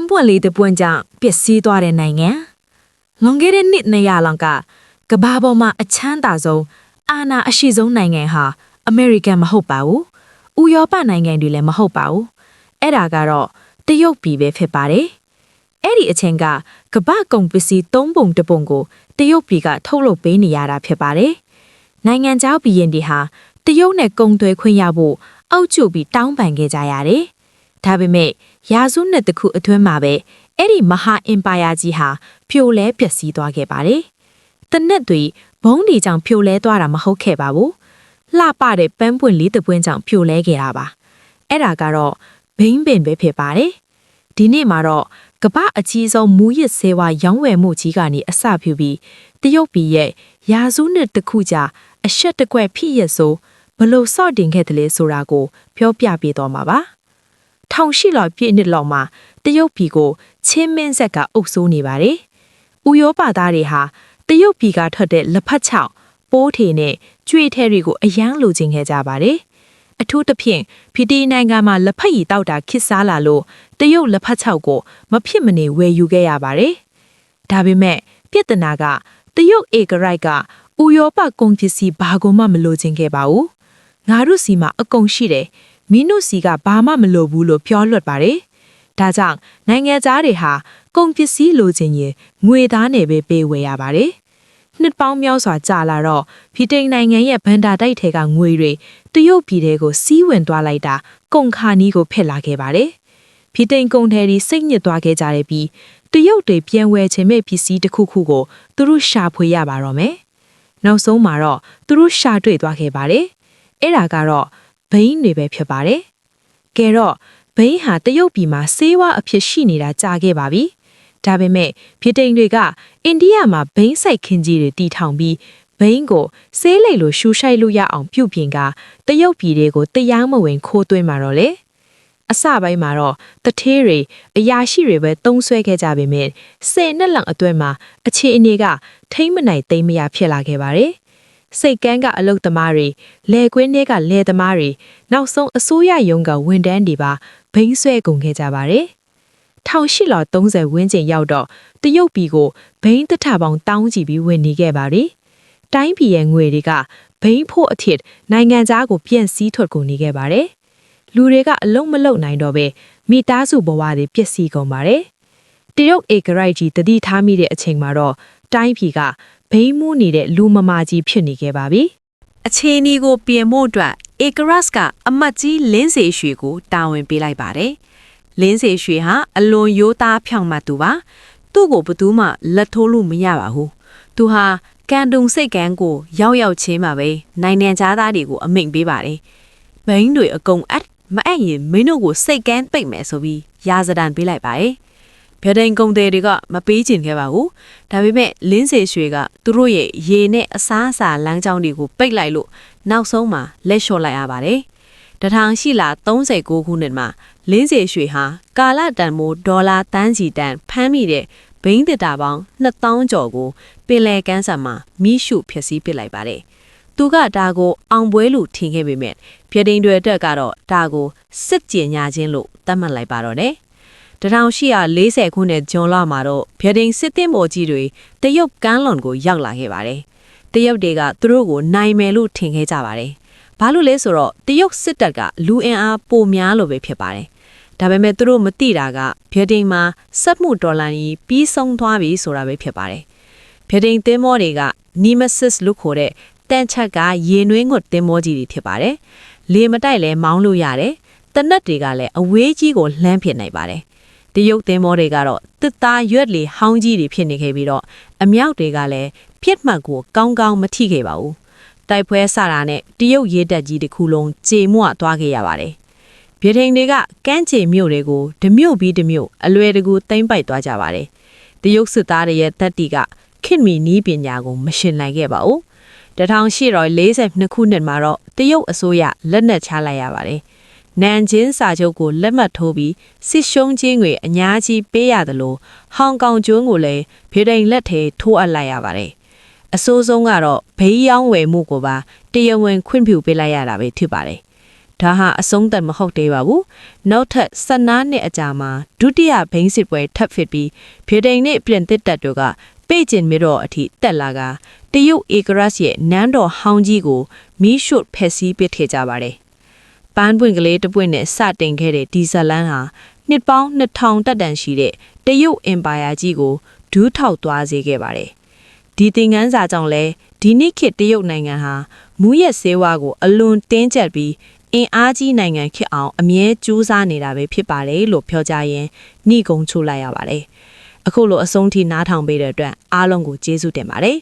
မ်းပွင့်လေးတစ်ပွင့်ကြောင့်ပျက်စီးသွားတဲ့နိုင်ငံလွန်ခဲ့တဲ့နှစ်200လောက်ကကမ္ဘာပေါ်မှာအချမ်းသာဆုံးအာဏာအရှိဆုံးနိုင်ငံဟာအမေရိကန်မဟုတ်ပါဘူး။ဥရောပနိုင်ငံတွေလည်းမဟုတ်ပါဘူး။အဲ့ဒါကတော့တရုတ်ပြည်ပဲဖြစ်ပါတယ်။အဲ့ဒီအချိန်ကကမ္ဘာကုန်ပစ္စည်း3ပုံ1ပုံကိုတရုတ်ပြည်ကထုတ်လုပ်ပေးနေရတာဖြစ်ပါတယ်။နိုင်ငံခြားပြည်ရင်တွေဟာတရုတ်နဲ့ကုန်သွယ်ခွင့်ရဖို့အောက်ကျပြီးတောင်းပန်ခဲ့ကြရတယ်။ဒါပေမဲ့ရာစုနှစ်တစ်ခုအတွင်းမှာပဲအဲ့ဒီမဟာအင်ပါယာကြီးဟာဖြိုလဲပျက်စီးသွားခဲ့ပါတယ်။တနက်တွေဘုံဒီကြောင့်ဖြိုလဲသွားတာမဟုတ်ခဲ့ပါဘူး။လှပတဲ့ပန်းပွင့်လေးတစ်ပွင့်ကြောင့်ဖြိုလဲခဲ့တာပါ။အဲ့ဒါကတော့ဘိန်းပင်ပဲဖြစ်ပါတယ်။ဒီနေ့မှာတော့ကမ္ဘာအကြီးဆုံးမူရစ်ဆေးဝါးရောင်းဝယ်မှုကြီးကနေအစပြုပြီးတရုတ်ပြည်ရဲ့ရာစုနှစ်တစ်ခုကြာအရှက်တကွက်ဖြစ်ရဆိုဘလို့စော့တင်ခဲ့တယ်လဲဆိုတာကိုပြောပြပေးတော့မှာပါ။ထောင်ရှိလောက်ပြည့်နှစ်လောက်မှာတရုတ်ပြည်ကိုချင်းမင်းဆက်ကအုပ်စိုးနေပါတယ်။ဥရောပသားတွေဟာတရုတ်ပြည်ကထွက်တဲ့လက်ဖက်ချောက်ပိုးထေနဲ့ကျွေးထဲတွေကိုအယမ်းလိုချင်ခဲ့ကြပါတယ်။အထူးသဖြင့်ဖီတီနိုင်ငံမှာလက်ဖက်ရည်တောက်တာခစ်စားလာလို့တရုတ်လက်ဖက်ချောက်ကိုမဖြစ်မနေဝယ်ယူခဲ့ရပါတယ်။ဒါပေမဲ့ပြဿနာကတရုတ်ဧကရိုက်ကဥရောပကုန်ပစ္စည်းဘာကိုမှမလိုချင်ခဲ့ပါဘူး။ငါတို့စီမှာအကုန်ရှိတယ်။မင်းတို့စီကဘာမှမလိုဘူးလို့ပြောလွတ်ပါတယ်။ဒါကြောင့်နိုင်ငံသားတွေဟာကုန်ပစ္စည်းလိုချင်ရင်ငွေသားနဲ့ပဲပေးဝယ်ရပါတယ်။နှစ်ပေါင်းများစွာကြာလာတော့ဖီတိန်နိုင်ငံရဲ့ဗန်ဒါတိုက်ထဲကငွေတွေတရုတ်ပြည်တွေကိုစီးဝင်သွားလိုက်တာကုန်ခါနီးကိုဖက်လာခဲ့ပါတယ်။ဖီတိန်ကုန်ထဲတွေစိတ်ညစ်သွားခဲ့ကြတယ်ပြီးတရုတ်တွေပြန်ဝယ်ချင်မဲ့ပစ္စည်းတစ်ခုခုကိုသူတို့ရှာဖွေရပါတော့မယ်။နောက်ဆုံးမှာတော့သူတို့ရှာတွေ့သွားခဲ့ပါတယ်။အဲ့ဒါကတော့ဘိန်းတွေပဲဖြစ်ပါတယ်။ကဲတော့ဘိန်းဟာတရုတ်ပြည်မှာဆေးဝါးအဖြစ်ရှိနေတာကြာခဲ့ပါပြီ။ဒါပေမဲ့ဗြိတိန်တွေကအိန္ဒိယမှာဘိန်းစိုက်ခင်းကြီးတွေတီထောင်ပြီးဘိန်းကိုဆေးလိပ်လိုရှူရှိုက်လို့ရအောင်ပြုပြင်ကတရုတ်ပြည်တွေကိုတရားမဝင်ခိုးသွင်းมาတော့လေအစပိုင်းမှာတော့တထေးတွေအရာရှိတွေပဲတုံးဆွဲခဲ့ကြပေမဲ့10နှစ်လောက်အတွင်းမှာအခြေအနေကထိမ့်မနိုင်သိမ့်မရဖြစ်လာခဲ့ပါတယ်စိတ်ကန်းကအလုတ်သမားတွေလယ်ကွင်းတွေကလယ်သမားတွေနောက်ဆုံးအစိုးရရုံးကဝန်ထမ်းတွေပါဘိန်းဆွဲကုန်ခဲ့ကြပါတယ်1830ဝန်းကျင်ရောက်တော့တရုတ်ပြည်ကိုဘိန်းတထပေါင်းတောင်းကြည့်ပြီးဝင်နေခဲ့ပါတယ်တိုင်းပြည်ရဲ့ငွေတွေကဘိန်းဖို့အထစ်နိုင်ငံသားကိုပြန့်စည်းထွက်ကုန်နေခဲ့ပါတယ်လူတွေကအလုံးမလုံးနိုင်တော့ပဲမိသားစုဘဝတွေပျက်စီးကုန်ပါတယ်တရုတ်ဧကရိုက်ကြီးတတိထားမိတဲ့အချိန်မှာတော့တိုင်းပြည်ကဘိန်းမူးနေတဲ့လူမမာကြီးဖြစ်နေခဲ့ပါပြီအခြေအနေကိုပြင်ဖို့အတွက်ဧကရပ်စ်ကအမတ်ကြီးလင်းစေရွှေကိုတာဝန်ပေးလိုက်ပါတယ်လင်းစေရွှေဟာအလွန်ရိုးသားဖြောင့်မတ်သူပါသူ့ကိုဘယ်သူမှလက်ထိုးလို့မရပါဘူးသူဟာကန်တုံစိတ်ကန်းကိုရောက်ချင်းမှာပဲနိုင်ငံသားတွေကိုအမိန့်ပေးပါတယ်ဘိန်းတွေအကုန်အပ်မအပ်ရင်မင်းတို့ကိုစိတ်ကန်းပိတ်မယ်ဆိုပြီးရာဇဒန်ပေးလိုက်ပါတယ်ဗြိတိန်ကုန်သည်တွေကမပေးချင်ခဲ့ပါဘူးဒါပေမဲ့လင်းစေရွှေကသူတို့ရဲ့ရေနဲ့အစားအစာလမ်းကြောင်းတွေကိုပိတ်လိုက်လို့နောက်ဆုံးမှာလက်လျှော့လိုက်ရပါတယ်တထောင်ရှိလာ39ခုနှစ်မှာလင်းစေရွှေဟာကာလတန်မိုးဒေါ်လာတန်းစီတန်ဖမ်းမိတဲ့ဘိန်းတစ်တာပေါင်း2000ကျော်ကိုပင်လယ်ကမ်းစပ်မှာမိရှုဖျက်ဆီးပစ်လိုက်ပါတယ်သူကဒါကိုအောင်ပွဲလို့ထင်ခဲ့ပေမဲ့ဗြိတိန်တွေအတွက်ကတော့ဒါကိုစစ်ကြင်ညာခြင်းလို့သတ်မှတ်လိုက်ပါတော့တယ်1840ခုနှစ်ဇွန်လမှာတော့ဗြိတိန်စစ်သင်္ဘောကြီးတွေတရုတ်ကမ်းလွန်ကိုရောက်လာခဲ့ပါတယ်တရုတ်တွေကသူတို့ကိုနိုင်မယ်လို့ထင်ခဲ့ကြပါတယ်ဘာလို့လဲဆိုတော့တရုတ်စစ်တပ်ကလူအင်အားပိုများလို့ပဲဖြစ်ပါတယ်ဒါပေမဲ့သူတို့မသိတာကဗြိတိန်မှာစက်မှုဒေါ်လာကြီးပြီးဆုံးသွားပြီဆိုတာပဲဖြစ်ပါတယ်ဗြိတိန်သင်္ဘောတွေကနီမဆစ်လို့ခေါ်တဲ့တန်ချက်ကရေနွေးငွတ်သင်္ဘောကြီးတွေဖြစ်ပါတယ်လေမတိုက်လဲမောင်းလို့ရတယ်တနက်တွေကလည်းအဝေးကြီးကိုလှမ်းဖြစ်နိုင်ပါတယ်တရုတ်သင်္ဘောတွေကတော့တစ်သားရွက်လေဟောင်းကြီးတွေဖြစ်နေခဲ့ပြီးတော့အမြောက်တွေကလည်းပြစ်မှတ်ကိုကောင်းကောင်းမထိခဲ့ပါဘူးတိုက်ပွဲဆတာနဲ့တရုတ်ရေတပ်ကြီးတစ်ခုလုံးကြေမွသွားခဲ့ရပါတယ်ဗြိတိန်တွေကကမ်းခြေမြို့တွေကိုဓမြို့ပြီးဓမြို့အလွယ်တကူသိမ်းပိုက်သွားကြပါတယ်တရုတ်စစ်သားတွေရဲ့တပ်တီကခင်မီနီးပညာကိုမရှင်နိုင်ခဲ့ပါဘူး1842ခုနှစ်မှာတော့တရုတ်အစိုးရလက်နက်ချလိုက်ရပါတယ်နန်ဂျင်းစာချုပ်ကိုလက်မှတ်ထိုးပြီးစစ်ရှုံးခြင်းတွေအများကြီးပေးရတယ်လို့ဟောင်ကောင်ကျွန်းကိုလည်းဗြိတိန်လက်ထဲထိုးအပ်လိုက်ရပါတယ်အဆိုးဆုံးကတော့ဘေးရောင်းဝယ်မှုကိုပါတရားဝင်ခွင့်ပြုပေးလိုက်ရတာပဲဖြစ်ပါတယ် ဒါဟာအဆုံးသတ်မဟုတ်သေးပါဘူးနောက်ထပ်12နှစ်အကြာမှာဒုတိယဘိန်းစစ်ပွဲထပ်ဖြစ်ပြီးဗြိတိန်နဲ့ပြင်သစ်တပ်တို့ကပေကျင်မီတော့အထိတက်လာကတရုတ်ဧကရတ်ရဲ့နန်းတော်ဟောင်းကြီးကိုမီးရှို့ဖျက်ဆီးပစ်ခဲ့ကြပါတယ်ပန်းပွင့်ကလေးတစ်ပွင့်နဲ့စတင်ခဲ့တဲ့ဒီဇလန်ဟာနှစ်ပေါင်း2000တက်တန်ရှိတဲ့တရုတ်အင်ပါယာကြီးကိုဒူးထောက်သွားစေခဲ့ပါတယ်ဒီသင်ခန်းစာကြောင့်လဲဒီနေ့ခေတ်တရုတ်နိုင်ငံဟာမူးယစ်ဆေးဝါးကိုအလွန်တင်းကျပ်ပြီးအင်အားကြီးနိုင်ငံဖြစ်အောင်အမြဲကြိုးစားနေတာပဲဖြစ်ပါတယ်လို့ပြောကြရင်နှိကုံချိုးလိုက်ရပါတယ်အခုလိုအဆုံးထိနားထောင်ပေးတဲ့အတွက်အားလုံးကိုကျေးဇူးတင်ပါတယ်